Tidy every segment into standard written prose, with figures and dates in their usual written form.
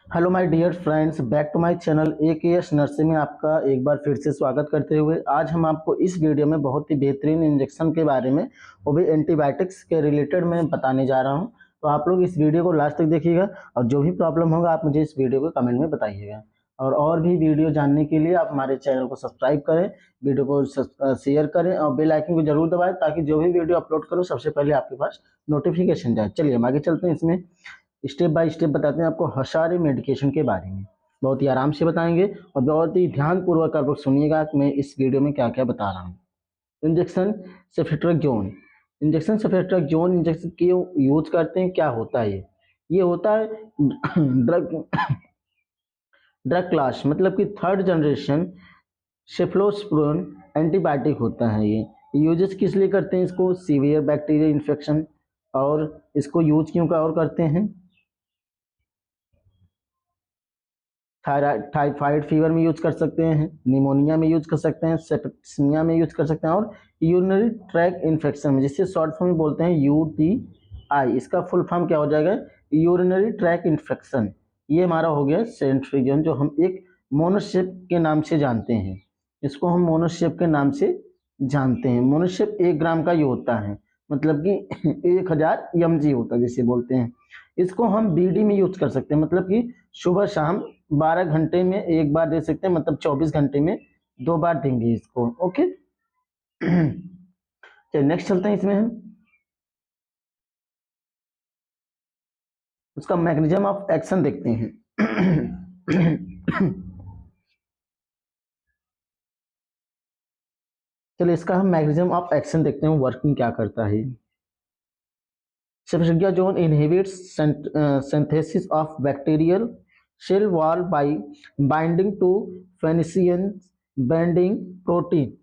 Hello my dear friends, back to my channel AKS nursing में आपका एक बार फिर से स्वागत करते हुए आज हम आपको इस वीडियो में बहुत ही बेहतरीन इंजेक्शन के बारे में, वो भी एंटीबायोटिक्स के रिलेटेड मैं बताने जा रहा हूं। तो आप लोग इस वीडियो को लास्ट तक देखिएगा और जो भी प्रॉब्लम होगा आप मुझे इस वीडियो को कमेंट में बताइएगा। और भी वीडियो जानने के लिए आप हमारे चैनल को सब्सक्राइब करें, वीडियो को शेयर करें और बेल आइकन को जरूर दबाएं ताकि जो भी वीडियो अपलोड करो सबसे पहले आपके पास नोटिफिकेशन जाए। चलिए हम आगे चलते हैं, इसमें स्टेप बाय स्टेप बताते हैं आपको सारे मेडिकेशन के बारे में। बहुत ही आराम से बताएंगे और बहुत ही ध्यानपूर्वक आप लोग सुनिएगा कि मैं इस वीडियो में क्या क्या बता रहा हूँ। इंजेक्शन सेफेट्रेक्सोन। इंजेक्शन सेफेट्रेक्सोन इंजेक्शन क्यों यूज करते हैं, क्या होता है ये होता है ड्रग ड्रग क्लास, मतलब कि थर्ड जनरेशन सेफ्लोस्पोरिन एंटीबायोटिक होता है। ये यूजेस किस लिए करते हैं इसको? Severe bacterial infection. और इसको यूज क्यों का और करते हैं? टाइफाइड फीवर में यूज कर सकते हैं, निमोनिया में यूज कर सकते हैं, सेप्टिसिमिया में यूज कर सकते हैं और यूरिनरी ट्रैक इन्फेक्शन में, जिससे शॉर्ट फॉर्म में बोलते हैं UTI। इसका फुल फॉर्म क्या हो जाएगा? Urinary track infection. ये हमारा हो गया सेंट्रीजन, जो हम एक मोनोसेप के नाम से जानते हैं। इसको हम मोनोसेप के नाम से जानते हैं। मोनोसेप 1 ग्राम का ये होता है, मतलब कि 1000 mg होता है जिसे बोलते हैं। इसको हम BD में यूज कर सकते हैं, मतलब कि सुबह शाम 12 घंटे में एक बार दे सकते हैं, मतलब 24 घंटे में 2 बार देंगे इसको। ओके चलिए नेक्स्ट चलते हैं, इसमें हम उसका मैकेनिज्म ऑफ एक्शन देखते हैं। चलिए इसका हम मैकेनिज्म ऑफ एक्शन देखते हैं, वर्किंग क्या करता है। Ceftriaxone inhibits synthesis of bacterial cell wall by binding to penicillin binding protein.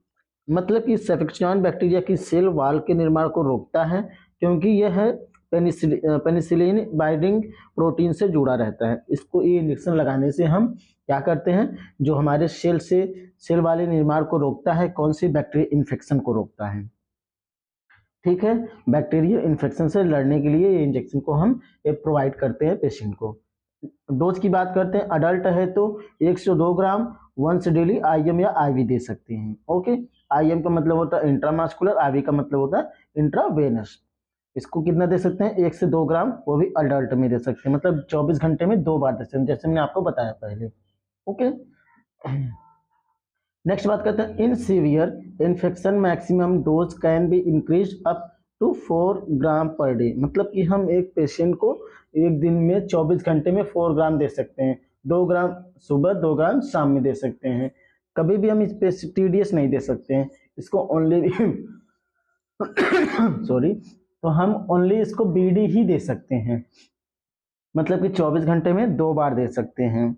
मतलब कि सेफ्ट्रेक्सोन बैक्टीरिया की सेल वॉल के निर्माण को रोकता है, क्योंकि यह पेनिसिलिन बाइंडिंग प्रोटीन से जुड़ा रहता है। इसको ये इंजेक्शन लगाने से हम क्या करते हैं, जो हमारे सेल वाले निर्माण को रोकता है। कौन सी? बैक्टीरिया इन्फेक्शन को रोकता है। ठीक है, बैक्टीरिया इन्फेक्शन से लड़ने के लिए ये इंजेक्शन को हम प्रोवाइड करते हैं पेशेंट को। डोज की बात करते हैं, अडल्ट है तो 102 ग्राम वंस डेली IM या IV दे सकते हैं। ओके, IM का मतलब होता है इंट्रामास्कुलर, IV का मतलब होता है इंट्रावेनस। इसको कितना दे सकते हैं? 1 से 2 ग्राम, वो भी अडल्ट में दे सकते हैं, मतलब 24 घंटे में 2 बार दे सकते हैं, जैसे मैंने आपको बताया पहले। ओके नेक्स्ट बात करते हैं, in severe infection maximum dose can be increase up to 4 gram per day. मतलब कि हम एक पेशेंट को एक दिन में 24 घंटे में 4 ग्राम दे सकते हैं। 2 ग्राम सुबह, 2 ग्राम शाम में दे सकते हैं। कभी भी हम इस पे TDS नहीं दे सकते हैं, इसको ओनली सॉरी, तो हम ओनली इसको BD ही दे सकते हैं, मतलब कि 24 घंटे में 2 बार दे सकते हैं।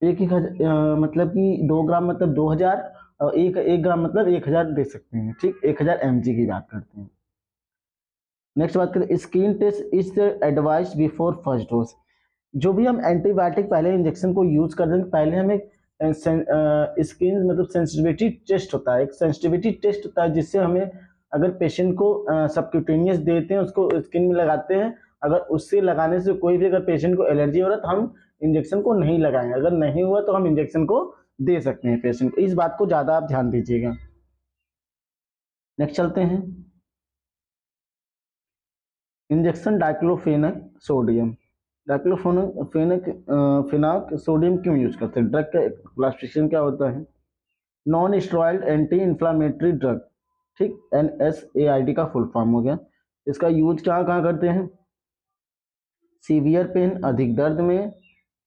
एक मतलब कि 2 ग्राम मतलब 2000 और एक ग्राम मतलब 1000 दे सकते हैं। ठीक, 1000 mg की बात करते हैं। नेक्स्ट बात करें, skin test is advice before first dose. जो भी हम एंटीबायोटिक पहले इंजेक्शन को यूज कर दें, पहले हम एक स्किन मतलब सेंसिटिविटी टेस्ट होता है, एक सेंसिटिविटी टेस्ट होता है, जिससे हमें अगर पेशेंट को सबक्यूटेनियस देते हैं, उसको स्किन में लगाते हैं, अगर उससे लगाने से कोई भी अगर पेशेंट को एलर्जी हो रहा है तो हम इंजेक्शन को नहीं लगाएंगे। अगर नहीं हुआ तो हम इंजेक्शन को दे सकते हैं पेशेंट को। इस बात को ज्यादा आप ध्यान दीजिएगा। नेक्स्ट चलते हैं, injection diclofenac sodium. Diclofenac sodium क्यों यूज करते हैं? ड्रग का क्लासिफिकेशन क्या होता है? Non steroid anti inflammatory drug. ठीक, NSAID का फुल फॉर्म हो गया। इसका यूज कहाँ कहाँ करते हैं? सीवियर पेन, अधिक दर्द में,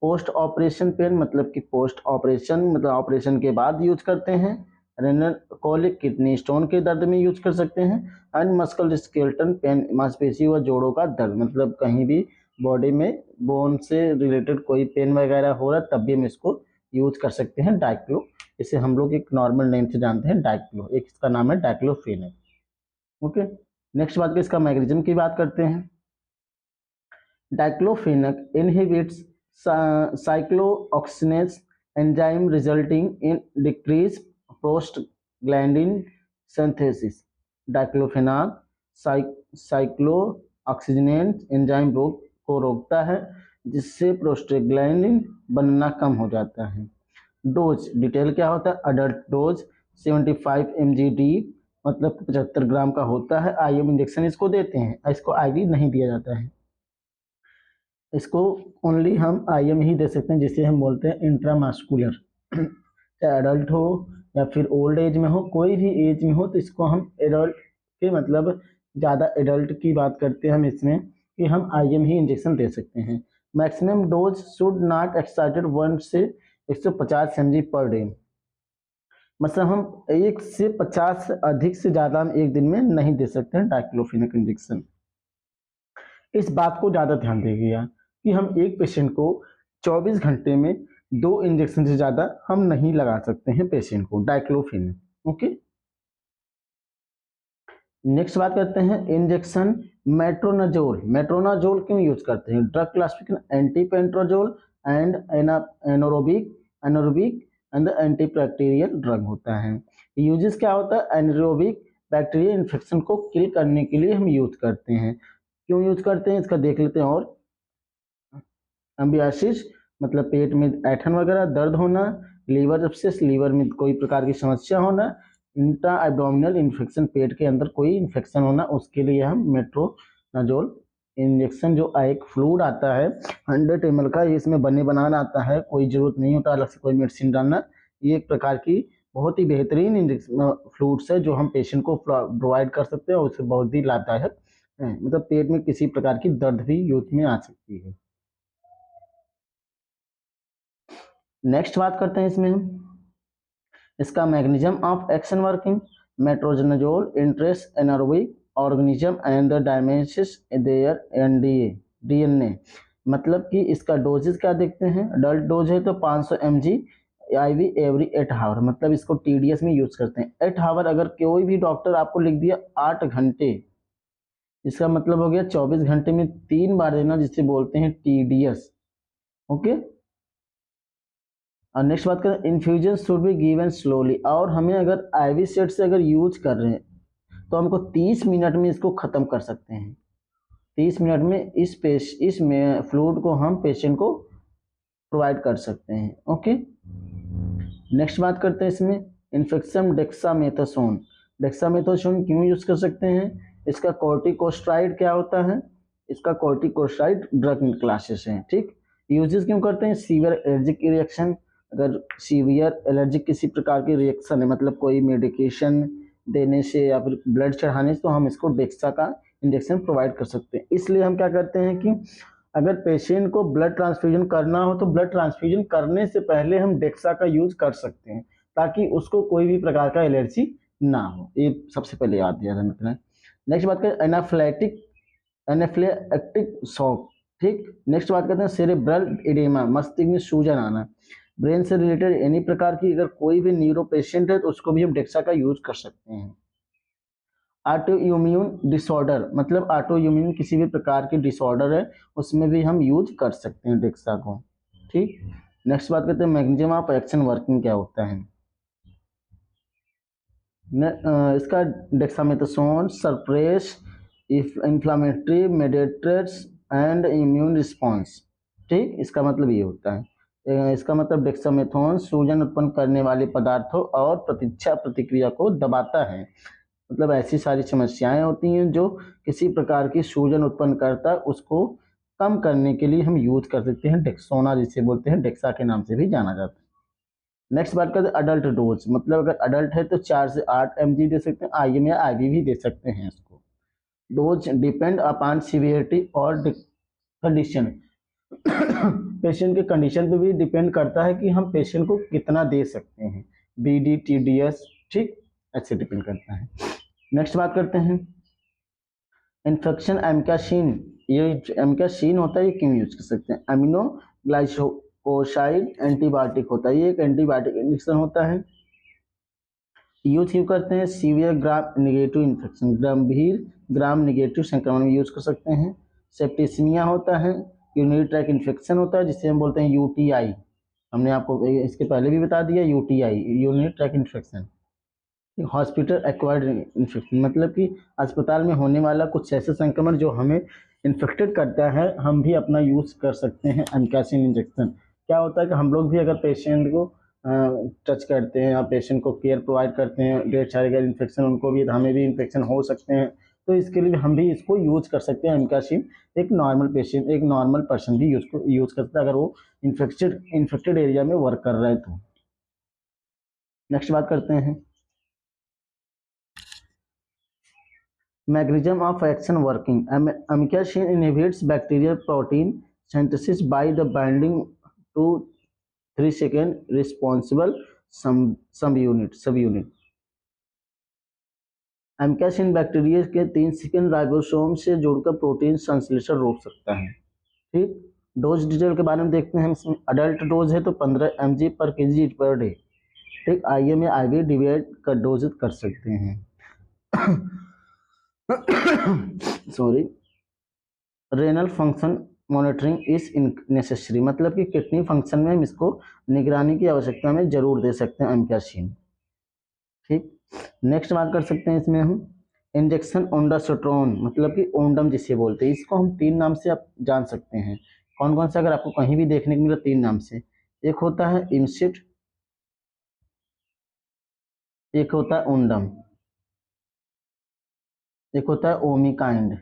पोस्ट ऑपरेशन पेन, मतलब कि पोस्ट ऑपरेशन मतलब ऑपरेशन के बाद यूज करते हैं, रेनल कोलिक किडनी स्टोन के दर्द में यूज कर सकते हैं, एंड मस्कल स्केलेटन पेन, मांसपेशी व जोड़ों का दर्द, मतलब कहीं भी बॉडी में बोन से रिलेटेड कोई पेन वगैरह हो रहा है तब भी हम इसको यूज कर सकते हैं। डाइक्लो, इसे हम लोग एक नॉर्मल नेम से जानते हैं डाइक्लो, एक इसका नाम है डाइक्लोफेनक। ओके, नेक्स्ट बात इसका मैकेनिज्म की बात करते हैं। Diclofenac inhibits cyclooxygenase enzyme resulting in decreased prostaglandin synthesis। Diclofenac cyclooxygenase enzyme को रोकता है, जिससे प्रोस्टेग्लैंडिन बनना कम हो जाता है। डोज डिटेल क्या होता है, अडल्ट डोज 75 mg मतलब 75 ग्राम का होता है। आईएम इंजेक्शन इसको देते हैं, इसको आईवी नहीं दिया जाता है, इसको ओनली हम आईएम ही दे सकते हैं, जिसे हम बोलते हैं इंट्रामास्कुलर। चाहे अडल्ट हो या फिर ओल्ड एज में हो, कोई भी एज में हो, तो इसको हम एडल्ट के मतलब ज़्यादा एडल्ट की बात करते हैं हम इसमें कि हम आईएम ही इंजेक्शन दे सकते हैं। Maximum dose should not excited 1 से 150 mg पर डे, मतलब हम 1 से 50 अधिक से ज़्यादा हम एक दिन में नहीं दे सकते हैं डाइक्लोफिनेक इंजेक्शन। इस बात को ज़्यादा ध्यान दीजिएगा कि हम एक पेशेंट को 24 घंटे में 2 इंजेक्शन से ज़्यादा हम नहीं लगा सकते हैं पेशेंट को डाइक्लोफिनेक। ओके, नेक्स्ट बात करते हैं इंजेक्शन मेट्रोनाजोल। मेट्रोनाजोल क्यों यूज करते हैं? Drug classification antiprotozoal and anaerobic and antibacterial drug होता है। यूजेस क्या होता है? एनारोबिक बैक्टीरिया इन्फेक्शन को किल करने के लिए हम यूज करते हैं। क्यों यूज करते हैं इसका देख लेते हैं। और एम्बियासिस मतलब पेट में ऐठन वगैरह, दर्द होना, लीवर एब्सेस लीवर में कोई प्रकार की समस्या होना, इंट्रा एब्डोमिनल इन्फेक्शन पेट के अंदर कोई इन्फेक्शन होना, उसके लिए हम मेट्रोनाजोल इंजेक्शन जो एक फ्लूइड आता है 100 ml का, इसमें बने बनाना आता है, कोई जरूरत नहीं होता अलग से कोई मेडिसिन डालना। ये एक प्रकार की बहुत ही बेहतरीन इंजेक्शन फ्लूइड्स है जो हम पेशेंट को प्रोवाइड कर सकते हैं और उससे बहुत ही लाभदायक है। मतलब पेट में किसी प्रकार की दर्द भी यूथ में आ सकती है। नेक्स्ट बात करते हैं इसमें हम इसका mechanism of action working. Metronidazole enters anaerobic organism and the damages their DNA, मतलब कि इसका डोजेस क्या देखते हैं। अडल्ट डोज है तो 500 mg IV एवरी 8 आवर, मतलब इसको TDS में यूज करते हैं। 8 आवर अगर कोई भी डॉक्टर आपको लिख दिया 8 घंटे, इसका मतलब हो गया 24 घंटे में 3 बार देना, जिसे बोलते हैं TDS। ओके, और नेक्स्ट बात करें infusion should be given slowly. और हमें अगर IV सेट से अगर यूज कर रहे हैं तो हमको 30 मिनट में इसको ख़त्म कर सकते हैं। 30 मिनट में इस फ्लूइड को हम पेशेंट को प्रोवाइड कर सकते हैं। ओके, नेक्स्ट बात करते हैं इसमें इन्फेक्शन डेक्सामेथासोन। डेक्सामेथासोन क्यों यूज कर सकते हैं? इसका कॉर्टिकोस्टेरॉइड क्या होता है? इसका कॉर्टिकोस्टेरॉइड ड्रग क्लासेस हैं। ठीक, यूजेस क्यों करते हैं? सीवियर एलर्जिक रिएक्शन, अगर सीवियर एलर्जिक किसी प्रकार की रिएक्शन है, मतलब कोई मेडिकेशन देने से या फिर ब्लड चढ़ाने से, तो हम इसको डेक्सा का इंजेक्शन प्रोवाइड कर सकते हैं। इसलिए हम क्या करते हैं कि अगर पेशेंट को ब्लड ट्रांसफ्यूजन करना हो तो ब्लड ट्रांसफ्यूजन करने से पहले हम डेक्सा का यूज कर सकते हैं, ताकि उसको कोई भी प्रकार का एलर्जी ना हो। ये सबसे पहले याद दिया जाना। नेक्स्ट बात करें एनाफ्लेक्टिक शॉक। ठीक, नेक्स्ट बात करते हैं सेरेब्रल एडेमा, मस्तिष्क में सूजन आना। ब्रेन से रिलेटेड एनी प्रकार की अगर कोई भी न्यूरो पेशेंट है तो उसको भी हम डेक्सा का यूज कर सकते हैं। ऑटो इम्यून डिसऑर्डर, मतलब ऑटो इम्यून किसी भी प्रकार की डिसऑर्डर है उसमें भी हम यूज कर सकते हैं डेक्सा को। ठीक, नेक्स्ट बात करते हैं मैकेनिज्म ऑफ एक्शन वर्किंग क्या होता है। इसका dexamethasone suppress inflammatory mediators and immune response. ठीक, इसका मतलब ये होता है, इसका मतलब डेक्सामेथासोन सूजन उत्पन्न करने वाले पदार्थों और प्रतीक्षा प्रतिक्रिया को दबाता है। मतलब ऐसी सारी समस्याएं होती हैं जो किसी प्रकार की सूजन उत्पन्न करता है, उसको कम करने के लिए हम यूज कर सकते हैं डेक्सोना, जिसे बोलते हैं डेक्सा के नाम से भी जाना जाता है। नेक्स्ट बात करते हैं अडल्ट डोज, मतलब अगर अडल्ट है तो 4 से 8 mg दे सकते हैं, IM या IV भी दे सकते हैं इसको। डोज डिपेंड अपॉन सीवियरिटी और कंडीशन। पेशेंट के कंडीशन पे भी डिपेंड करता है कि हम पेशेंट को कितना दे सकते हैं, BD TDS। ठीक, ऐसे डिपेंड करता है। नेक्स्ट बात करते हैं इन्फेक्शन एमकाशीन। ये एमकाशीन होता है, ये क्यों यूज कर सकते हैं? अमीनो ग्लाइकोसाइड एंटीबायोटिक होता है, ये एक एंटीबायोटिक इंजेक्शन होता है। यूज क्यों करते हैं? सीवियर ग्राम निगेटिव इन्फेक्शन, गंभीर ग्राम निगेटिव संक्रमण में यूज कर सकते हैं। सेप्टिसिमिया होता है, यूरिनरी ट्रैक इन्फेक्शन होता है जिसे हम बोलते हैं UTI, हमने आपको इसके पहले भी बता दिया, UTI urinary track infection. Hospital acquired infection, मतलब कि अस्पताल में होने वाला कुछ ऐसे संक्रमण जो हमें इन्फेक्टेड करता है, हम भी अपना यूज़ कर सकते हैं एमकासिन इंजेक्शन। क्या होता है कि हम लोग भी अगर पेशेंट को टच करते हैं या पेशेंट को केयर प्रोवाइड करते हैं, ढेर सारे अगर इन्फेक्शन उनको भी, हमें भी इन्फेक्शन हो सकते हैं, तो इसके लिए हम भी इसको यूज़ कर सकते हैं एमकासिन। एक नॉर्मल पेशेंट, एक नॉर्मल पर्सन भी यूज़ कर सकता है अगर वो इन्फेक्टेड एरिया में वर्क कर रहा है तो। नेक्स्ट बात करते हैं mechanism of action working. Amikacin inhibits bacterial protein synthesis by the binding to 3-second responsible subunit. Amikacin bacteria के 3 सेकेंड राइबोसोम से जुड़कर प्रोटीन संश्लेषण रोक सकता है। ठीक, डोज डिटेल के बारे में देखते हैं हम। इसमें अडल्ट डोज है तो 15 mg पर kg पर डे। ठीक, IM या IV डिवाइड कर डोज कर सकते हैं। Sorry, renal function monitoring is necessary, मतलब कि किडनी फंक्शन में हम इसको निगरानी की आवश्यकता में जरूर दे सकते हैं एमिकासिन। ठीक, नेक्स्ट बात कर सकते हैं इसमें हम इंजेक्शन ओंडास्ट्रोन, मतलब कि ओंडम जिसे बोलते हैं। इसको हम 3 नाम से आप जान सकते हैं। कौन कौन सा अगर आपको कहीं भी देखने को मिले 3 नाम से, एक होता है इमसिट, एक होता है ओंडम, एक होता है ओमिकाइंड।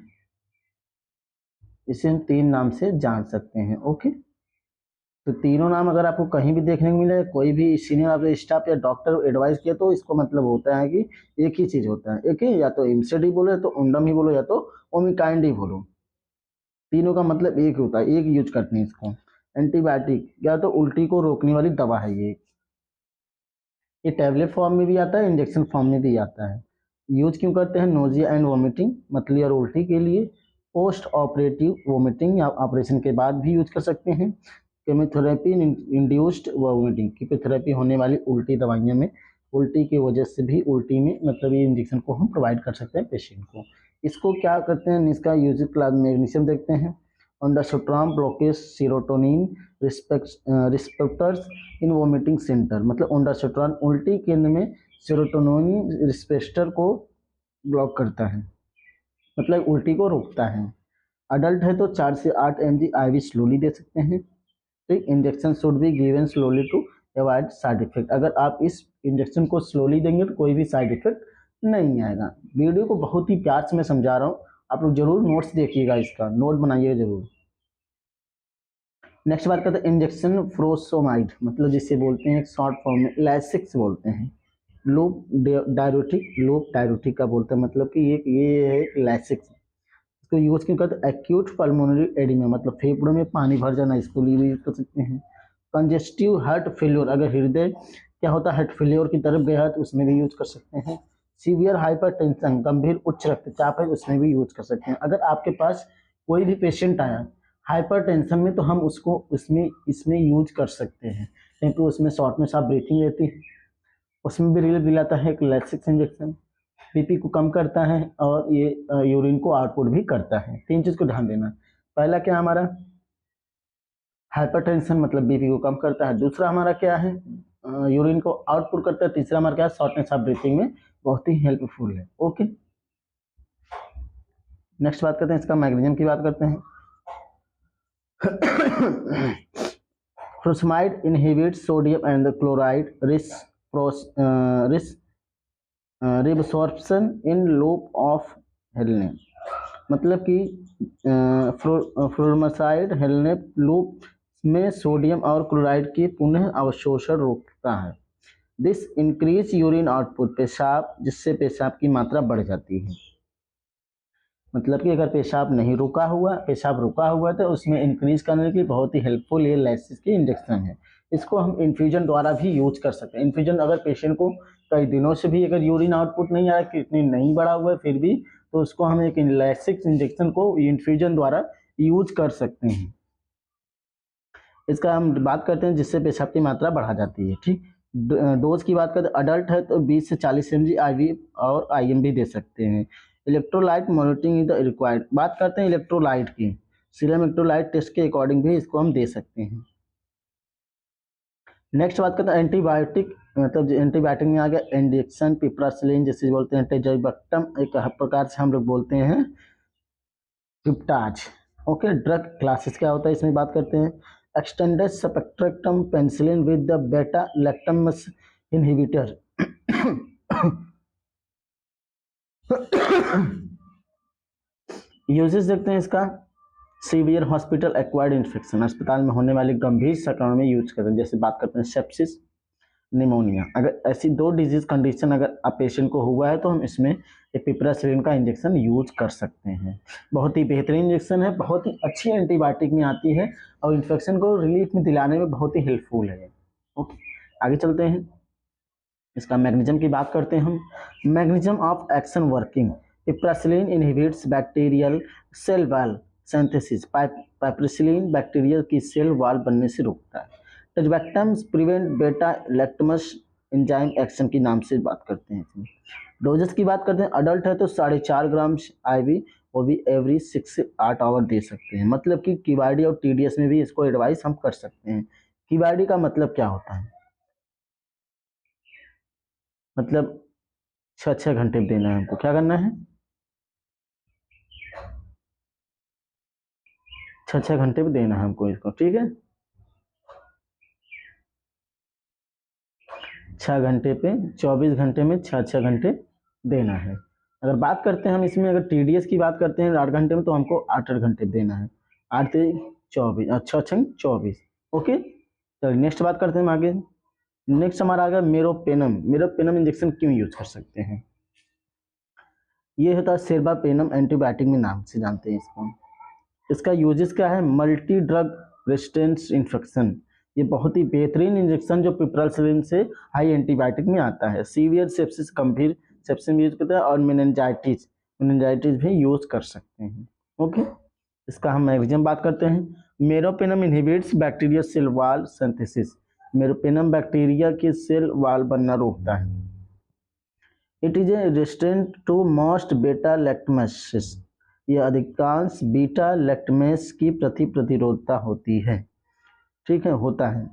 इसे हम 3 नाम से जान सकते हैं। ओके, तो तीनों नाम अगर आपको कहीं भी देखने को मिले, कोई भी सीनियर आपके स्टाफ या डॉक्टर एडवाइस किया, तो इसको मतलब होता है कि एक ही चीज होता है, एक ही, या तो इमसेट ही बोलो, या तो ओंडम ही बोलो, या तो ओमिकाइंड ही बोलो। तीनों का मतलब एक होता है, एक यूज करते हैं इसको। एंटीबायोटिक या तो उल्टी को रोकने वाली दवा है ये टैबलेट फॉर्म में भी आता है, इंजेक्शन फॉर्म में भी आता है। यूज क्यों करते हैं? नोजिया एंड वोमिटिंग, मतली और उल्टी के लिए। पोस्ट ऑपरेटिव वोमिटिंग, या ऑपरेशन के बाद भी यूज कर सकते हैं। केमोथेरेपी इंड्यूस्ड वोमिटिंग, कीमोथेरेपी होने वाली उल्टी दवाइयों में उल्टी की वजह से भी, उल्टी में मतलब ये इंजेक्शन को हम प्रोवाइड कर सकते हैं पेशेंट को। इसको क्या करते हैं, इसका यूज मैग्नीशियम देखते हैं। ओंडास्ट्रोन ब्लॉकेज सीरोटोनिन रिसेप्टर्स इन वोमिटिंग सेंटर, मतलब ओंडास्ट्रोन उल्टी केंद्र में सीरोटोनिन रिसेप्टर को ब्लॉक करता है, मतलब उल्टी को रोकता है। अडल्ट है तो 4 से 8 mg IV स्लोली दे सकते हैं। ठीक, injection should be given slowly to avoid side effect. अगर आप इस इंजेक्शन को स्लोली देंगे तो कोई भी साइड इफेक्ट नहीं आएगा। वीडियो को बहुत ही प्यार से मैं समझा रहा हूँ, आप लोग जरूर नोट्स देखिएगा, इसका नोट बनाइएगा जरूर। नेक्स्ट बात करते हैं इंजेक्शन फ्रोसोमाइड, मतलब जिसे बोलते हैं शॉर्ट फॉर्म में लैसिक्स बोलते हैं। लूप डायरोटिक का बोलते हैं, मतलब कि ये है लैसिक्स। इसको यूज क्यों करते हैं? एक्यूट पल्मोनरी एडिमा, मतलब फेफड़ों में पानी भर जाना, इसको लिए यूज कर सकते हैं। कंजेस्टिव हार्ट फेल्योर, अगर हृदय क्या होता है हार्ट फेल्योर की तरफ गया है तो उसमें भी यूज कर सकते हैं। सीवियर हाइपरटेंशन, गंभीर उच्च रक्तचाप है, उसमें भी यूज कर सकते हैं। अगर आपके पास कोई भी पेशेंट आया हाइपरटेंशन में, तो हम उसको इसमें यूज कर सकते हैं, क्योंकि उसमें शॉर्टनेस ऑफ ब्रीथिंग रहती है। उसमें भी रिलीफ दिलाता है एक लैसिक्स इंजेक्शन। बीपी को कम करता है और ये यूरिन को आउटपुट भी करता है। 3 चीज को ध्यान देना। पहला क्या हमारा हाइपरटेंशन, मतलब बीपी को कम करता है। दूसरा हमारा क्या है, यूरिन को आउटपुट करता है। तीसरा हमारा क्या है, शॉर्टनेस ऑफ ब्रीथिंग में बहुत ही हेल्पफुल है। ओके, नेक्स्ट बात करते हैं इसका मैग्नीशियम की बात करते हैं। Furosemide inhibits sodium and the chloride reabsorption in loop of हेलने, मतलब कि फ्लोरमासाइड हेलने लूप में सोडियम और क्लोराइड की पुनः अवशोषण रोकता है। दिस इंक्रीज यूरिन आउटपुट, पेशाब, जिससे पेशाब की मात्रा बढ़ जाती है। मतलब कि अगर पेशाब रुका हुआ है तो उसमें इंक्रीज करने के लिए बहुत ही हेल्पफुल ये लैसिस की इंजेक्शन है। इसको हम इन्फ्यूजन द्वारा भी यूज कर सकते हैं। इन्फ्यूजन अगर पेशेंट को कई दिनों से भी अगर यूरिन आउटपुट नहीं आ रहा, किडनी नहीं बढ़ा हुआ है फिर भी, तो उसको हम एक लैसिस इंजेक्शन को इन्फ्यूजन द्वारा यूज कर सकते हैं। इसका हम बात करते हैं जिससे पेशाब की मात्रा बढ़ा जाती है। ठीक, डोज की बात करते हैं, अडल्ट है तो 20 से 40 mg IV और IM भी दे सकते हैं। Electrolyte monitoring is the required, बात करते हैं इलेक्ट्रोलाइट की। सीरम इलेक्ट्रोलाइट टेस्ट के अकॉर्डिंग भी इसको हम दे सकते हैं। नेक्स्ट बात करते हैं एंटीबायोटिक, मतलब एंटीबायोटिक में आ गया इंजेक्शन पिपरासिलिन, जिसे बोलते हैं टेजोबैक्टम, एक प्रकार से हम लोग बोलते हैं ट्रिप्टाज। ओके, ड्रग क्लासेस क्या होता है इसमें बात करते हैं। Extended spectrum penicillin with the बेटा लैक्टमस इनहिबिटर। यूजेस देखते हैं इसका। सीवियर हॉस्पिटल एक्वायर्ड इन्फेक्शन, अस्पताल में होने वाले गंभीर संक्रमण में यूज करते हैं। जैसे बात करते हैं सेप्सिस, निमोनिया, अगर ऐसी दो डिजीज कंडीशन अगर आप पेशेंट को हुआ है तो हम इसमें पिपरासिलिन का इंजेक्शन यूज कर सकते हैं। बहुत ही बेहतरीन इंजेक्शन है, बहुत ही अच्छी एंटीबायोटिक में आती है और इन्फेक्शन को रिलीफ में दिलाने में बहुत ही हेल्पफुल है। ओके, आगे चलते हैं। इसका मैग्नीज्म की बात करते हैं हम। Mechanism of action working, piperacillin inhibits bacterial cell wall synthesis. Piperacillin bacteria की सेल वॉल बनने से रोकता है। टजबैक्टम्स प्रिवेंट बेटा लैक्टमस एंजाइम एक्शन की नाम से बात करते हैं इसमें। डोजेस की बात करते हैं, अडल्ट है तो 4.5 ग्राम IV, वो भी एवरी 6 से 8 आवर दे सकते हैं। मतलब कि QID और TDS में भी इसको एडवाइस हम कर सकते हैं। QID का मतलब क्या होता है, मतलब 6 घंटे देना है हमको, क्या करना है, 6 घंटे पे देना है हमको इसको, ठीक है। 6 घंटे पे 24 घंटे में 6 घंटे देना है। अगर बात करते हैं हम इसमें, अगर TDS की बात करते हैं 8 घंटे में, तो हमको 8 घंटे देना है। 8 से 24, 6 24। ओके, चलिए नेक्स्ट बात करते हैं हम आगे। नेक्स्ट हमारा आ गया मेरोपेनम। मेरोपेनम इंजेक्शन क्यों यूज कर सकते हैं। ये होता है सेर्बापेनम, एंटीबायोटिक में नाम से जानते हैं इसको। इसका यूजेस क्या है, मल्टी ड्रग रेजिस्टेंस इन्फेक्शन। ये बहुत ही बेहतरीन इंजेक्शन जो पिपरासिलिन से हाई एंटीबायोटिक में आता है। सीवियर सेप्सिस, गंभीर सेप्सिस में यूज करते हैं, और मेनिंजाइटिस भी यूज कर सकते हैं। ओके, इसका हम मैग्नीज्म बात करते हैं। Meropenem inhibits bacteria cell wall synthesis. Meropenem bacteria की सेल वॉल बनना रोकता है। It is a resistant to most beta lactamases. यह अधिकांश बीटा लैक्टमेस की प्रतिरोधता होती है, ठीक है, होता है।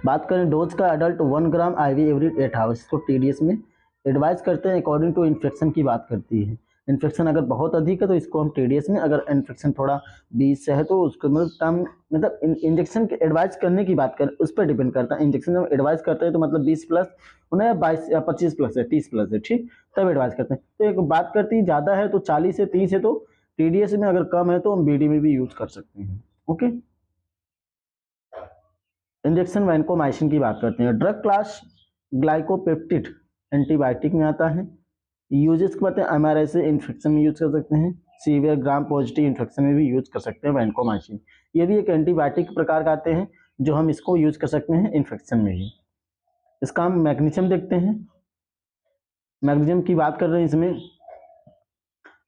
बात करें डोज का, अडल्ट 1 ग्राम IV एवरी 8 आवर्स। इसको TDS में एडवाइस करते हैं अकॉर्डिंग टू इन्फेक्शन की बात करती है। इन्फेक्शन अगर बहुत अधिक है तो इसको हम TDS में, अगर इन्फेक्शन थोड़ा 20 से है तो उसको मतलब कम, मतलब इंजेक्शन के एडवाइस करने की बात करें उस पर डिपेंड करता है। इंजेक्शन जब एडवाइस करते हैं तो मतलब 20 प्लस उन्हें, 22 या 25 प्लस है, 30 प्लस है, ठीक, तब एडवाइस करते हैं। तो एक बात करती है ज़्यादा है तो 40 से 30 है तो TDS में, अगर कम है तो हम BD में भी यूज कर सकते हैं। ओके, इंजेक्शन वैनकोमाइसिन की बात करते हैं। ड्रग क्लास ग्लाइकोपेप्टिड, एंटीबायोटिक में आता है। यूजेस की बात है, MRSA से इन्फेक्शन में यूज कर सकते हैं। सीवियर ग्राम पॉजिटिव इन्फेक्शन में भी यूज कर सकते हैं वैनकोमाइसिन। ये भी एक एंटीबायोटिक प्रकार का आते हैं जो हम इसको यूज कर सकते हैं इन्फेक्शन में ही। इसका हम मैग्नीशियम देखते हैं। मैग्नीशियम की बात कर रहे हैं इसमें।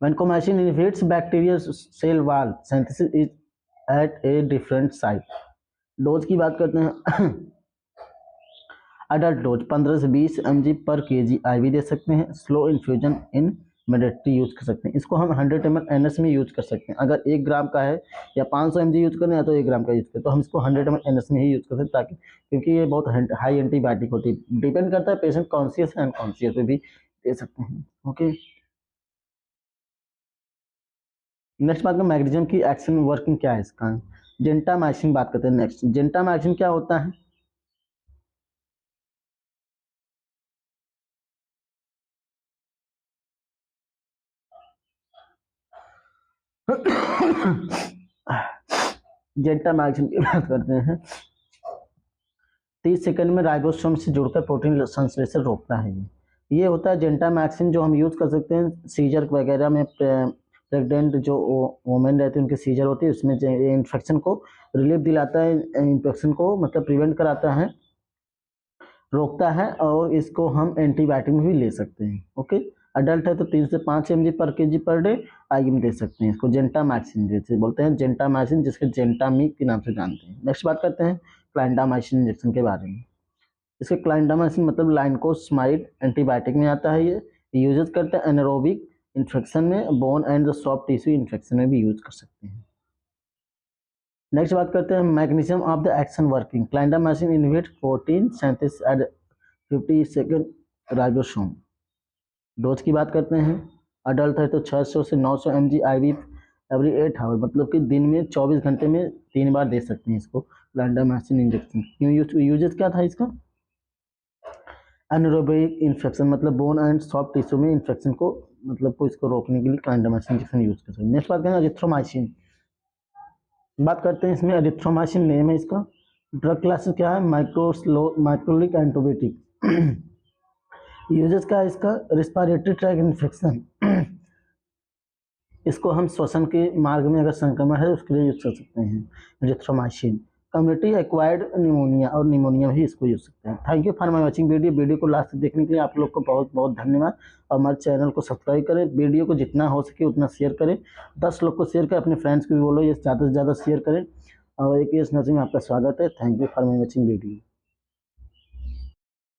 Vancomycin inhibits bacterial cell wall synthesis is at a different site. Dose की बात करते हैं। अडल्ट डोज 15 से 20 mg पर kg IV दे सकते हैं। स्लो इन्फ्यूजन इन मेडिटी यूज कर सकते हैं। इसको हम 100 ml NS में यूज कर सकते हैं। अगर 1 ग्राम का है या 500 mg यूज करना है तो 1 ग्राम का यूज करें, तो हम इसको 100 ml NS में ही यूज कर सकते हैं, ताकि, क्योंकि ये बहुत हाई एंटीबायोटिक होती है। डिपेंड करता है पेशेंट कॉन्शियस है अनकॉन्शियस में भी दे सकते हैं। ओके, नेक्स्ट बात करें मैग्नीशियम की एक्शन वर्किंग क्या है इसका। जेंटामाइसिन बात करते हैं। नेक्स्ट, जेंटामाइसिन क्या होता है। जेंटामाइसिन की बात करते हैं। 30 सेकंड में राइबोसोम से जुड़कर प्रोटीन संश्लेषण रोकता है। ये होता है जेंटामाइसिन, जो हम यूज कर सकते हैं सीजर वगैरह में। प्रेग्नेंट जो वोमेन रहती है उनके सीजर होती है, उसमें इन्फेक्शन को रिलीफ दिलाता है, इन्फेक्शन को मतलब प्रिवेंट कराता है, रोकता है, और इसको हम एंटीबायोटिक में भी ले सकते हैं। ओके, अडल्ट है तो 3 से 5 mg पर kg पर डे IV में दे सकते हैं। इसको जेंटामाइसिन जैसे बोलते हैं, जेंटामाइसिन, जिसके जेंटामिक के नाम से जानते हैं। नेक्स्ट बात करते हैं क्लाइंडामाइसिन इंजेक्शन के बारे में। इसके क्लाइंडामाइसिन मतलब लाइनकोस्माइड, एंटीबायोटिक में आता है। ये यूज करते हैं एनारोबिक इन्फेक्शन में, bone and the soft tissue infection में भी यूज कर सकते हैं। नेक्स्ट बात करते हैं mechanism of the action working. Clindamycin inhibit protein synthesis at 50 second ribosome. Dose की बात करते हैं। अडल्ट है तो 600 से 900 mg IV एवरी 8 आवर, मतलब कि दिन में 24 घंटे में 3 बार दे सकते हैं इसको क्लाइंडामाइसिन इंजेक्शन। क्यों यूजेस क्या था इसका? एनारोबिक इन्फेक्शन, मतलब बोन एंड सॉफ्ट टिश्यू में इन्फेक्शन को मतलब को इसको रोकने के लिए क्लाइंडामाइसिन इंजेक्शन यूज कर सकते हैं। नेक्स्ट बात करें एरिथ्रोमाइसिन, बात करते हैं इसमें। एरिथ्रोमाइसिन नेम है इसका। ड्रग क्लास क्या है? माइक्रोलिक एंटीबायोटिक। यूजेस क्या है इसका? रिस्पायरेटरी ट्रैक इन्फेक्शन, इसको हम श्वसन के मार्ग में अगर संक्रमण है उसके लिए यूज कर सकते हैं एरिथ्रोमाइसिन। कम्युनिटी एक्वायर्ड निमोनिया और निमोनिया भी इसको यूज सकते हैं। Thank you for my watching video को लास्ट तक देखने के लिए आप लोग को बहुत बहुत धन्यवाद। और हमारे चैनल को सब्सक्राइब करें, वीडियो को जितना हो सके उतना शेयर करें, 10 लोग को शेयर करें, अपने फ्रेंड्स को भी बोलो ये ज़्यादा से ज़्यादा शेयर करें। और एक नर्सिंग में आपका स्वागत है। Thank you for my watching video.